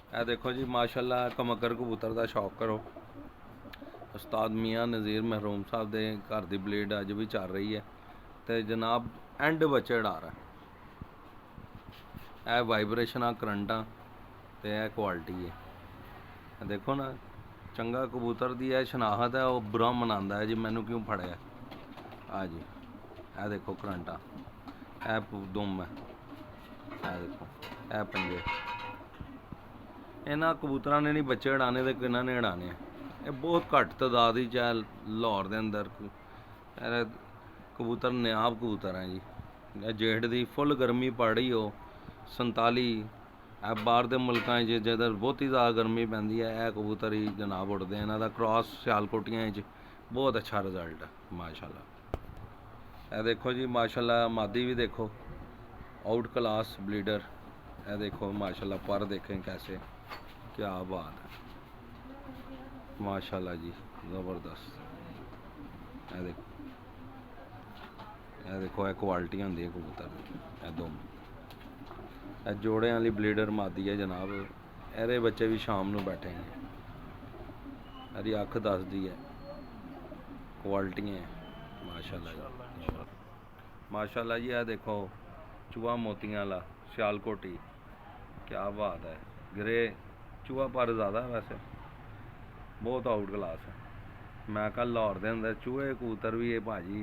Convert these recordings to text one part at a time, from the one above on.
ਇਹ देखो जी माशाल्लाह कमकर कबूतर का शौक करो। उस्ताद मियाँ नज़ीर महरूम साहब के घर की ब्लीड अज भी चल रही है तो जनाब एंड बच्चे उड़ा रहा है। वाइब्रेशन करंटा तो यह क्वालिटी है। देखो ना चंगा कबूतर की यह शनाखत है, वह बुरा मनाता है जी मैनू क्यों फड़िया। हाँ जी यह देखो करंटा, यह दुम है, यह देखो यह पंजे। इन्होंने कबूतर ने नहीं बच्चे उड़ाने तो किन्हों ने उड़ाने। ये बहुत घट तादाद ही चाहे लाहौर के अंदर कबूतर नायाब कबूतर हैं जी। जेठ की फुल गर्मी पड़ रही हो 47, बाहर के मुल्कों जिधर बहुत ही ज़्यादा गर्मी पैंदी है, यह कबूतर ही जनाब उड़ते हैं। इन्हों का क्रॉस सियालकोटियां बहुत अच्छा रिजल्ट है माशाल्लाह। यह देखो जी माशाल्लाह मादी भी देखो आउट क्लास ब्लीडर। यह देखो माशाल्लाह पर देखें कैसे, क्या बात है माशाल्लाह जी, ज़बरदस्त। यह देखो, यह देखो यह क्वालिटी होंगी है कबूतर यह दुम। यह जोड़े वाली ब्लीडर मादी है जनाब। एरे बच्चे भी शाम को बैठेंगे। अरे अख दसदी है क्वालिटियाँ माशाल्लाह जी। माशाल्लाह जी यह देखो चूहा मोतियां वाला सियालकोटी, क्या बात है। ग्रे चूहा पर ज़्यादा है वैसे, बहुत आउट क्लास है। मैं कल लाहौर के अंदर चूहे कबूतर भी ये भाजी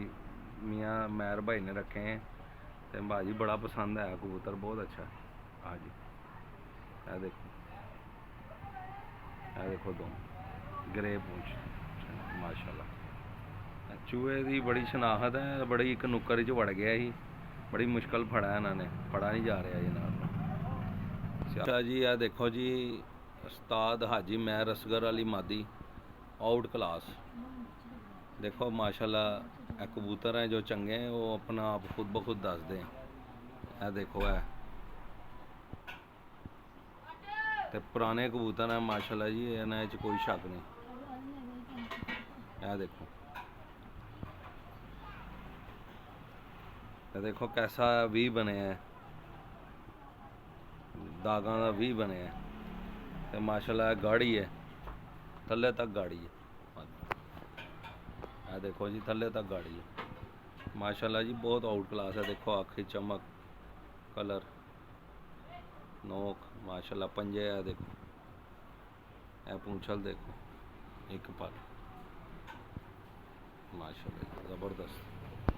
मियाँ मैर भाई ने रखे हैं तो भाजी बड़ा पसंद है कबूतर, बहुत अच्छा है। हाँ जी यह देखो, यह देखो दो ग्रे पूंछ माशाल्लाह। चूहे की बड़ी शनाखत है, बड़ी एक नुक्कर च वड़ गया ही, बड़ी मुश्किल फड़ा है इन्होंने, फड़ा नहीं जा रहा जनाब। अच्छा जी यह देखो जी उस्ताद हाजी मैर असगर वाली मादी आउट क्लास। देखो माशाल्लाह यह कबूतर हैं जो चंगे हैं वो अपना आप खुद ब खुद दसते हैं। यह देखो है तो पुराने कबूतर हैं माशाल्लाह जी, इन्हें कोई शक नहीं। यह देखो, यह देखो कैसा भी बने हैं, दागा का भी बने हैं तो माशाल्लाह गाड़ी है, थल्ले तक गाड़ी है। यह देखो जी थल्ले तक गाड़ी है माशाल्लाह जी, बहुत आउट क्लास है। देखो आखिरी चमक, कलर, नोक माशाल्लाह, पंजे है देखो, यह पूंछल देखो एक पर माशाल्लाह ज़बरदस्त।